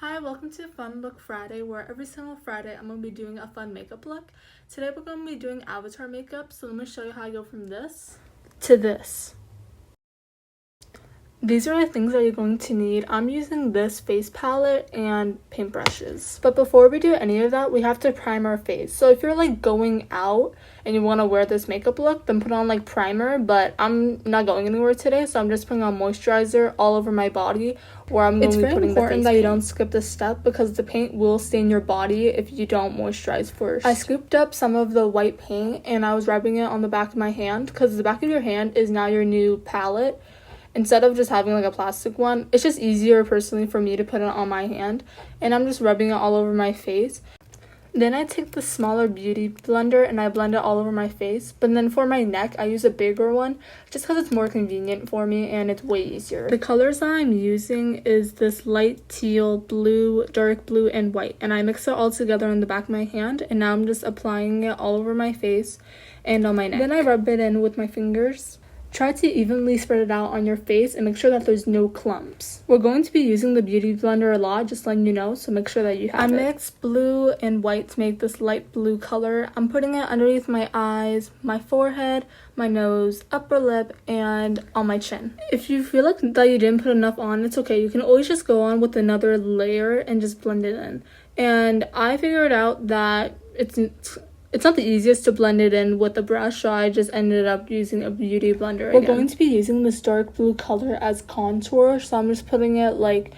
Hi, welcome to Fun Look Friday, where every single Friday I'm going to be doing a fun makeup look. Today we're going to be doing avatar makeup, so let me show you how I go from this to this. These are the things that you're going to need. I'm using this face palette and paintbrushes. But before we do any of that, we have to prime our face. So if you're like going out and you want to wear this makeup look, then put on like primer. But I'm not going anywhere today, so I'm just putting on moisturizer all over my body where I'm going to be putting the face paint. It's very important that you don't skip this step because the paint will stain your body if you don't moisturize first. I scooped up some of the white paint and I was rubbing it on the back of my hand because the back of your hand is now your new palette. Instead of just having like a plastic one, it's just easier personally for me to put it on my hand, and I'm just rubbing it all over my face. Then I take the smaller beauty blender and I blend it all over my face, but then for my neck I use a bigger one just because it's more convenient for me and it's way easier. The colors that I'm using is this light teal, blue, dark blue, and white, and I mix it all together on the back of my hand, and now I'm just applying it all over my face and on my neck. Then I rub it in with my fingers. Try to evenly spread it out on your face and make sure that there's no clumps. We're going to be using the beauty blender a lot, just letting you know, so make sure that you have it. I mixed blue and white to make this light blue color. I'm putting it underneath my eyes, my forehead, my nose, upper lip, and on my chin. If you feel like that you didn't put enough on, it's okay. You can always just go on with another layer and just blend it in. And I figured out that it's not the easiest to blend it in with a brush, so I just ended up using a beauty blender again. We're going to be using this dark blue color as contour, so I'm just putting it like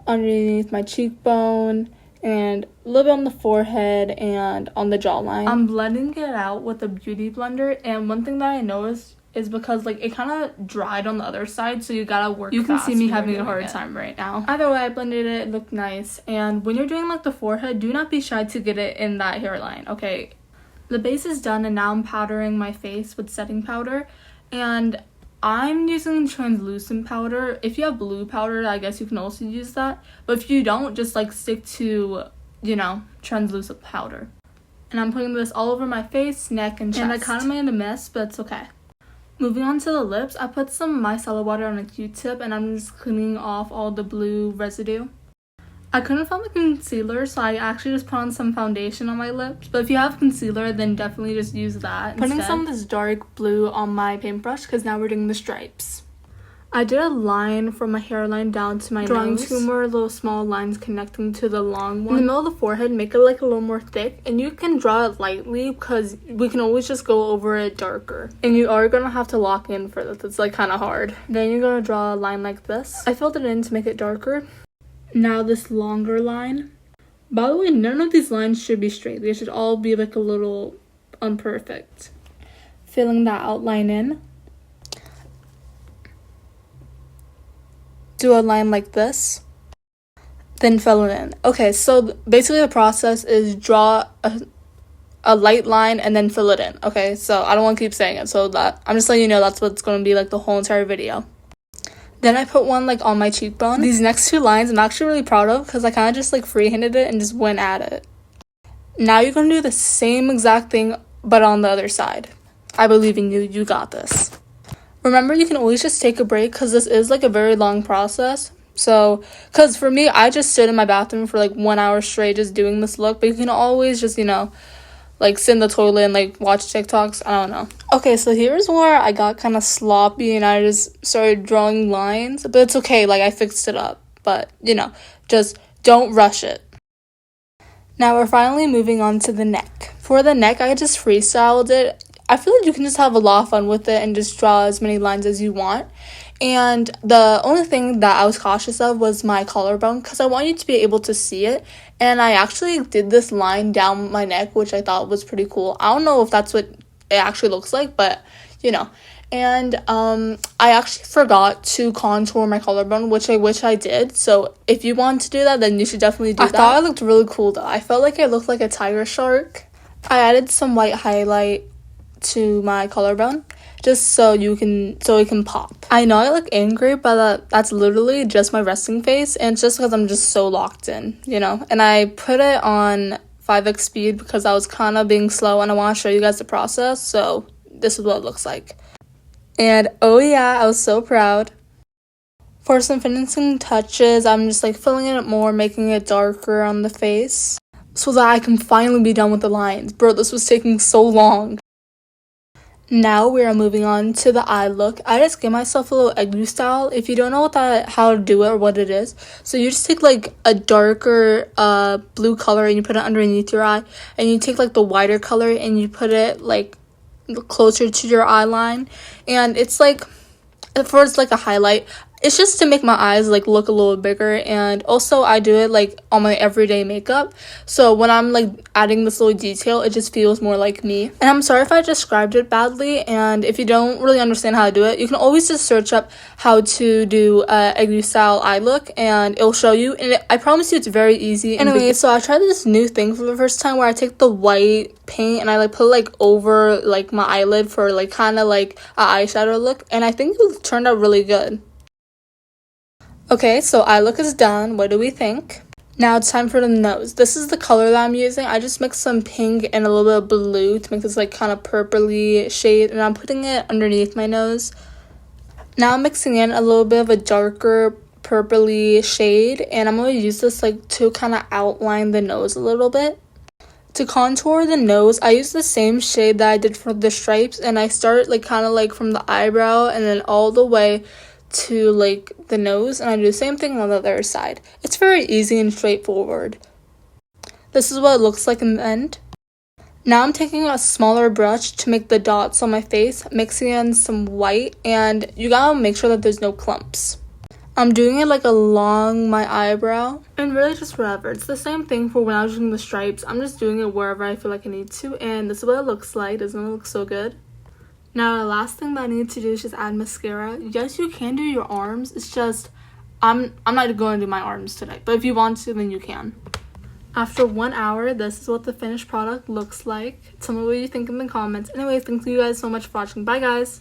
underneath my cheekbone and a little bit on the forehead and on the jawline. I'm blending it out with a beauty blender, and one thing that I noticed is because like it kind of dried on the other side, so you gotta work fast. You can see me having a hard time right now. Either way, I blended it looked nice. And when you're doing like the forehead, do not be shy to get it in that hairline, okay? The base is done, and now I'm powdering my face with setting powder, and I'm using translucent powder. If you have blue powder, I guess you can also use that, but if you don't, just like stick to, translucent powder. And I'm putting this all over my face, neck, and chest. And I kind of made a mess, but it's okay. Moving on to the lips, I put some micellar water on a Q-tip, and I'm just cleaning off all the blue residue. I couldn't find my concealer, so I actually just put on some foundation on my lips. But if you have concealer, then definitely just use that instead. Putting some of this dark blue on my paintbrush because now we're doing the stripes. I did a line from my hairline down to my nose. Drawing two more little small lines connecting to the long one. In the middle of the forehead, make it like a little more thick. And you can draw it lightly because we can always just go over it darker. And you are going to have to lock in for this. It's like kind of hard. Then you're going to draw a line like this. I filled it in to make it darker. Now this longer line. By the way, none of these lines should be straight. They should all be like a little imperfect. Filling that outline in. Do a line like this. Then fill it in. Okay, so basically the process is draw a light line and then fill it in. Okay, so I don't want to keep saying it. So that I'm just letting you know that's what it's going to be like the whole entire video. Then I put one like on my cheekbone. These next two lines I'm actually really proud of because I kind of just like freehanded it and just went at it. Now you're going to do the same exact thing but on the other side. I believe in you. You got this. Remember, you can always just take a break because this is like a very long process. So, because for me, I just stood in my bathroom for like 1 hour straight just doing this look. But you can always just, like sit in the toilet and like watch TikToks. I don't know. Okay, so here's where I got kind of sloppy and I just started drawing lines, but it's okay, like I fixed it up. But just don't rush it. Now we're finally moving on to the neck. For the neck, I just freestyled it. I feel like you can just have a lot of fun with it and just draw as many lines as you want. And the only thing that I was cautious of was my collarbone because I want you to be able to see it. And I actually did this line down my neck, which I thought was pretty cool. I don't know if that's what it actually looks like, but And I actually forgot to contour my collarbone, which I wish I did. So if you want to do that, then you should definitely do that. I thought it looked really cool though. I felt like it looked like a tiger shark. I added some white highlight to my collarbone just so it can pop. I know I look angry, but that's literally just my resting face, and it's just because I'm just so locked in, and I put it on 5x speed because I was kind of being slow and I want to show you guys the process. So this is what it looks like, and oh yeah, I was so proud. For some finishing touches, I'm just like filling it more, making it darker on the face so that I can finally be done with the lines. Bro, this was taking so long. Now we are moving on to the eye look. I just gave myself a little igloo style. If you don't know how to do it or what it is, so you just take like a darker blue color and you put it underneath your eye, and you take like the whiter color and you put it like closer to your eye line, and it's like first like a highlight. It's just to make my eyes like look a little bigger, and also I do it like on my everyday makeup, so when I'm like adding this little detail, it just feels more like me. And I'm sorry if I described it badly, and if you don't really understand how to do it, you can always just search up how to do igloo style eye look and it'll show you, and I promise you it's very easy. Anyway, so I tried this new thing for the first time where I take the white paint and I like put like over like my eyelid for like kind of like a eyeshadow look, and I think it turned out really good. Okay, so eye look is done. What do we think? Now it's time for the nose. This is the color that I'm using. I just mixed some pink and a little bit of blue to make this like kind of purpley shade, and I'm putting it underneath my nose. Now I'm mixing in a little bit of a darker purpley shade, and I'm going to use this like to kind of outline the nose a little bit. To contour the nose, I use the same shade that I did for the stripes, and I start like kind of like from the eyebrow and then all the way to like the nose, and I do the same thing on the other side. It's very easy and straightforward. This is what it looks like in the end. Now I'm taking a smaller brush to make the dots on my face, mixing in some white, and you gotta make sure that there's no clumps. I'm doing it like along my eyebrow and really just wherever. It's the same thing for when I was doing the stripes. I'm just doing it wherever I feel like I need to, and this is what it looks like. Doesn't it look so good? Now the last thing that I need to do is just add mascara. Yes, you can do your arms. It's just I'm not going to do my arms today, but if you want to, then you can. After 1 hour, this is what the finished product looks like. Tell me what you think in the comments. Anyway, thank you guys so much for watching. Bye guys.